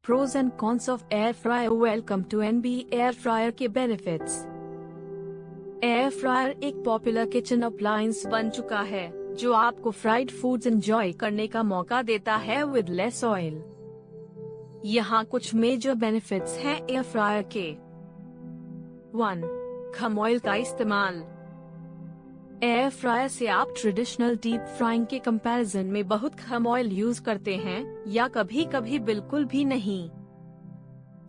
Pros and cons of air fryer. Welcome to NB air fryer के benefits. Air fryer एक popular kitchen appliance बन चुका है जो आपको फ्राइड फूड्स एंजॉय करने का मौका देता है विद लेस ऑयल। यहाँ कुछ मेजर बेनिफिट्स हैं एयर फ्रायर के। 1. कम ऑयल का इस्तेमाल। एयर फ्रायर से आप ट्रेडिशनल डीप फ्राइंग के कंपैरिजन में बहुत कम ऑयल यूज करते हैं या कभी कभी बिल्कुल भी नहीं।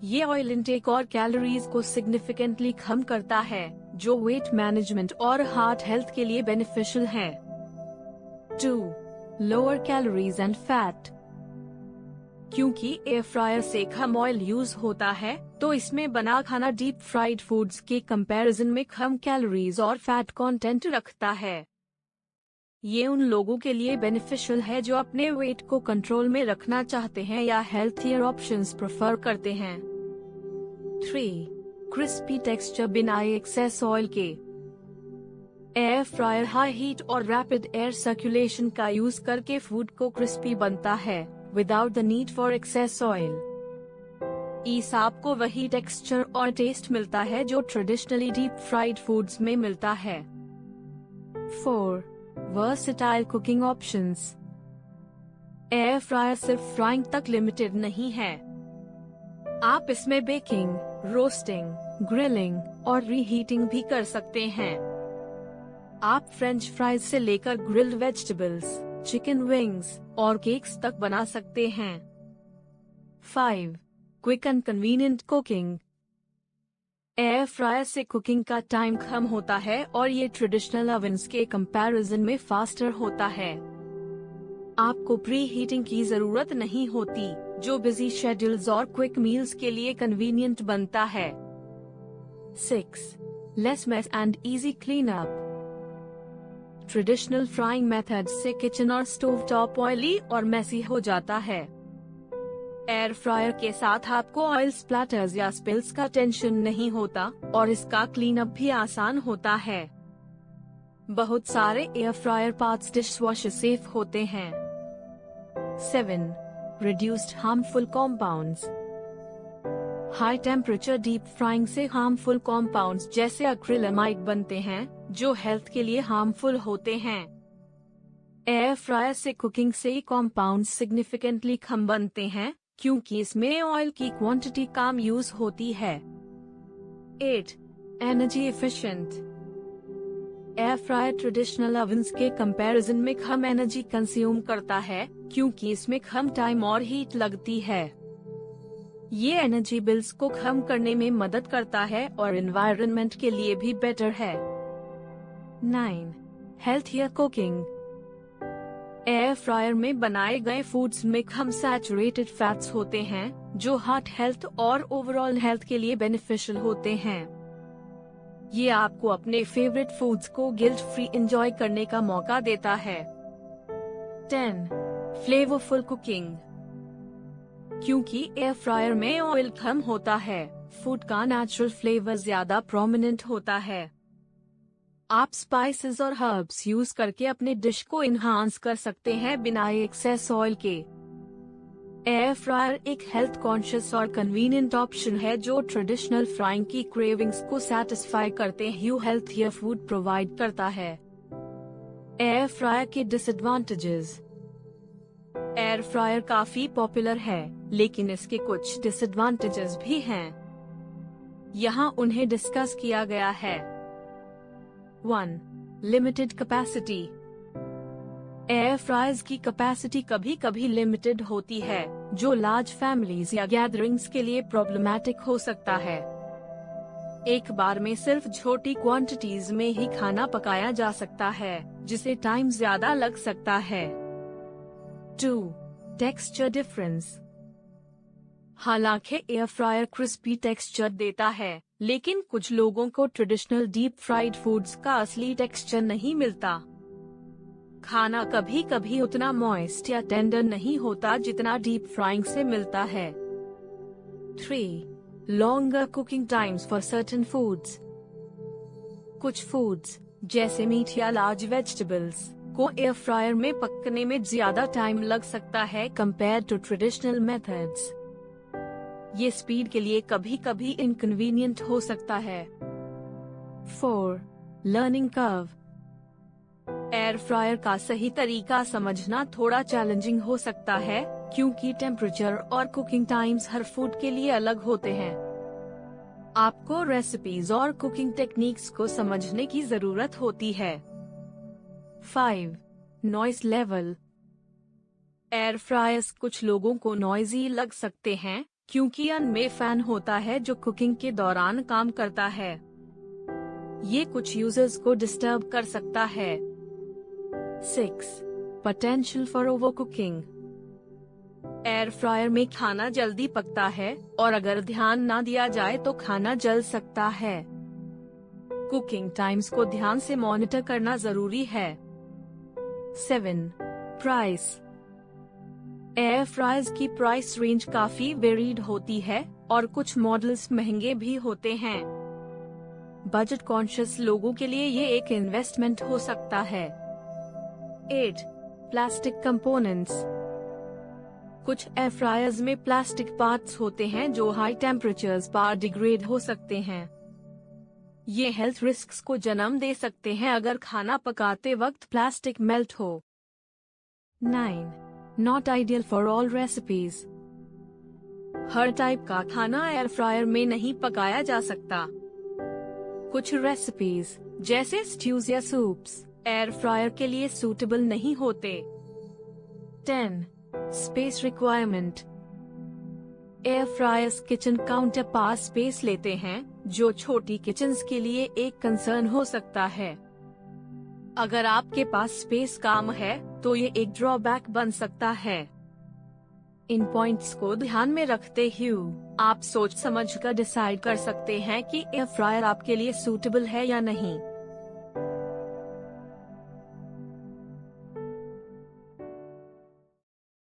ये ऑयल इनटेक और कैलोरीज को सिग्निफिकेंटली कम करता है जो वेट मैनेजमेंट और हार्ट हेल्थ के लिए बेनिफिशियल है। 2. Lower calories and fat. क्योंकि एयर फ्रायर से कम ऑयल यूज होता है तो इसमें बना खाना डीप फ्राइड फूड्स के कंपैरिजन में कम कैलोरीज और फैट कंटेंट रखता है। ये उन लोगों के लिए बेनिफिशियल है जो अपने वेट को कंट्रोल में रखना चाहते हैं या हेल्थियर ऑप्शंस प्रेफर करते हैं। 3. क्रिस्पी टेक्सचर बिना एक्सेस ऑयल के। एयर फ्रायर हाई हीट और रैपिड एयर सर्कुलेशन का यूज करके फूड को क्रिस्पी बनता है without the need for excess oil। इस आपको वही टेक्सचर और टेस्ट मिलता है जो ट्रेडिशनली डीप फ्राइड फूड्स में मिलता है। 4. Versatile cooking options. Air fryer सिर्फ फ्राइंग तक लिमिटेड नहीं है। आप इसमें बेकिंग, रोस्टिंग, ग्रिलिंग और रीहीटिंग भी कर सकते हैं। आप फ्रेंच फ्राइज से लेकर ग्रिल्ड वेजिटेबल्स, चिकन विंग्स और केक्स तक बना सकते हैं। 5. Quick and convenient cooking. Air fryer से कुकिंग का टाइम कम होता है और ये ट्रेडिशनल ओवन्स के कंपैरिजन में फास्टर होता है। आपको प्री हीटिंग की जरूरत नहीं होती जो बिजी शेड्यूल्स और क्विक मील्स के लिए कन्वीनियंट बनता है। 6. Less mess and easy clean up. Traditional frying method से किचन और स्टोव टॉप ऑयली और मेसी हो जाता है। एयर फ्रायर के साथ आपको ऑयल स्प्लैटर्स या स्पिल्स का टेंशन नहीं होता और इसका क्लीन अप भी आसान होता है। बहुत सारे air fryer parts dishwash safe होते हैं। 7. Reduced harmful compounds. High temperature deep frying से हार्मफुल कॉम्पाउंड्स जैसे एक्रिलामाइड बनते हैं जो हेल्थ के लिए हार्मफुल होते हैं। एयर फ्रायर से कुकिंग से कॉम्पाउंड्स सिग्निफिकेंटली कम बनते हैं क्योंकि इसमें ऑयल की क्वांटिटी कम यूज होती है। 8. Energy efficient. Air fryer traditional ओवन्स के कंपैरिजन में कम एनर्जी कंज्यूम करता है क्योंकि इसमें कम टाइम और हीट लगती है। ये एनर्जी बिल्स को कम करने में मदद करता है और एनवायरनमेंट के लिए भी बेटर है। 9. Healthier cooking. एयर फ्रायर में बनाए गए फूड्स में कम सैचुरेटेड फैट्स होते हैं जो हार्ट हेल्थ और ओवरऑल हेल्थ के लिए बेनिफिशियल होते हैं। ये आपको अपने फेवरेट फूड्स को गिल्ट फ्री एंजॉय करने का मौका देता है। 10. Flavourful cooking. क्योंकि एयर फ्रायर में ऑयल कम होता है, फूड का नेचुरल फ्लेवर ज्यादा प्रोमिनेंट होता है। आप स्पाइसेस और हर्ब्स यूज करके अपने डिश को इन्हांस कर सकते हैं बिना एक्सेस ऑयल के। एयर फ्रायर एक हेल्थ कॉन्शियस और कन्वीनियंट ऑप्शन है जो ट्रेडिशनल फ्राइंग की क्रेविंग्स को सैटिस्फाई करते हुए हेल्थियर फूड प्रोवाइड करता है। एयर फ्रायर के डिसएडवांटेजेस। एयर फ्रायर काफी पॉपुलर है लेकिन इसके कुछ डिसएडवांटेजेस भी हैं। यहाँ उन्हें डिस्कस किया गया है। 1. Limited capacity. एयर फ्रायर्स की कैपेसिटी कभी कभी लिमिटेड होती है जो लार्ज फैमिलीज या गैदरिंग्स के लिए प्रॉब्लमैटिक हो सकता है। एक बार में सिर्फ छोटी क्वांटिटीज में ही खाना पकाया जा सकता है जिसे टाइम ज्यादा लग सकता है। 2. Texture difference. हालांकि एयर फ्रायर क्रिस्पी टेक्सचर देता है लेकिन कुछ लोगों को ट्रेडिशनल डीप फ्राइड फूड्स का असली टेक्सचर नहीं मिलता। खाना कभी कभी उतना मॉइस्ट या टेंडर नहीं होता जितना डीप फ्राइंग से मिलता है। 3. Longer cooking times for certain foods. कुछ फूड्स जैसे मीट या लार्ज वेजिटेबल्स को एयर फ्रायर में पकने में ज्यादा टाइम लग सकता है कंपेयर टू ट्रेडिशनल मेथड्स। ये स्पीड के लिए कभी कभी इनकन्वीनियंट हो सकता है। 4. Learning curve. एयर फ्रायर का सही तरीका समझना थोड़ा चैलेंजिंग हो सकता है, क्योंकि टेम्परेचर और कुकिंग टाइम्स हर फूड के लिए अलग होते हैं। आपको रेसिपीज और कुकिंग टेक्निक्स को समझने की जरूरत होती है। 5. Noise level. एयर फ्रायर्स कुछ लोगों को नॉइजी लग सकते हैं, क्योंकि उनमें फैन होता है जो कुकिंग के दौरान काम करता है। ये कुछ यूजर्स को डिस्टर्ब कर सकता है। 6. Potential for over cooking. Air fryer में खाना जल्दी पकता है और अगर ध्यान ना दिया जाए तो खाना जल सकता है। कुकिंग टाइम्स को ध्यान से मॉनिटर करना जरूरी है। 7. प्राइस। एयर फ्रायर्स की प्राइस रेंज काफी वेरीड होती है और कुछ मॉडल्स महंगे भी होते हैं। बजट कॉन्शियस लोगों के लिए ये एक इन्वेस्टमेंट हो सकता है। 8. Plastic components. कुछ एयर फ्रायर्स में प्लास्टिक पार्ट्स होते हैं जो हाई टेम्परेचर्स पर डिग्रेड हो सकते हैं। ये हेल्थ रिस्क्स को जन्म दे सकते हैं अगर खाना पकाते वक्त प्लास्टिक मेल्ट हो। 9. Not ideal for all recipes. Her type का खाना एयर फ्रायर में नहीं पकाया जा सकता। कुछ रेसिपीज जैसे स्ट्यूज या सूप्स एयर फ्रायर के लिए सूटेबल नहीं होते। 10. Space requirement. Air fryers kitchen counter पास स्पेस लेते हैं, जो छोटी किचन्स के लिए एक कंसर्न हो सकता है। अगर आपके पास स्पेस कम है तो ये एक ड्रॉबैक बन सकता है। इन पॉइंट्स को ध्यान में रखते हुए आप सोच समझ कर डिसाइड कर सकते हैं कि एयर फ्रायर आपके लिए सूटेबल है या नहीं।